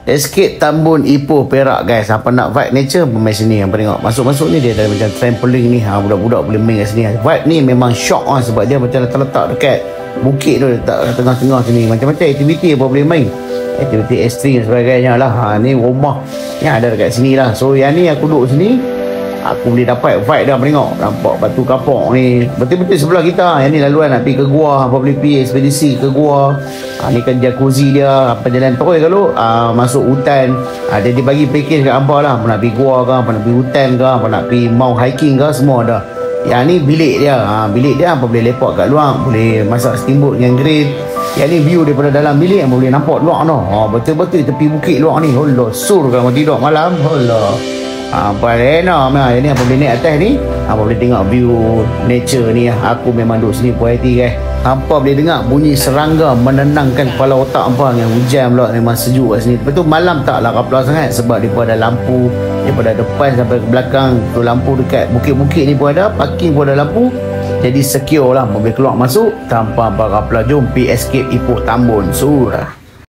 Escape Tambun Ipoh Perak guys. Apa nak vibe nature main sini. Apa tengok masuk-masuk ni dia ada macam trampoline ni. Budak-budak boleh main kat sini. Vibe ni memang shock sebab dia macam letak dekat bukit tu, letak tengah-tengah sini. Macam-macam aktiviti apa boleh main. Aktiviti ekstrim sebagainya lah. Ni rumah yang ada dekat sini lah. So yang ni aku duduk sini, aku boleh dapat vibe dah. Tengok nampak batu kapok ni betul-betul sebelah kita. Yang ni laluan nak pergi ke gua, apa boleh pergi ekspedisi ke gua. Ni kan jacuzzi dia, apa jalan terus kalau masuk hutan. Dia dibagi package kat hampa lah. Apa nak pergi gua ke, apa nak pergi hutan ke, apa nak pergi mau hiking ke, semua ada. Yang ni bilik dia. Bilik dia apa boleh lepak kat luar, boleh masak steamboat dengan grill. Yang ni view daripada dalam bilik yang boleh nampak luar tu. Betul-betul tepi bukit luar ni. Allah, sur kalau tidur malam. Allah. Enak yang ni apa boleh naik atas ni, apa boleh tengok view nature ni. Aku memang duduk sini puas hati guys. Hampa boleh dengar bunyi serangga menenangkan kepala otak hampa. Yang hujan pula memang sejuk kat sini. Lepas tu malam taklah kapla sangat sebab dia pun ada lampu daripada depan sampai ke belakang. Tu lampu dekat bukit-bukit ni pun ada, parking pun ada lampu. Jadi secure lah, boleh keluar masuk tanpa hampa kapla. Jom pergi Escape Ipoh Tambun Surah.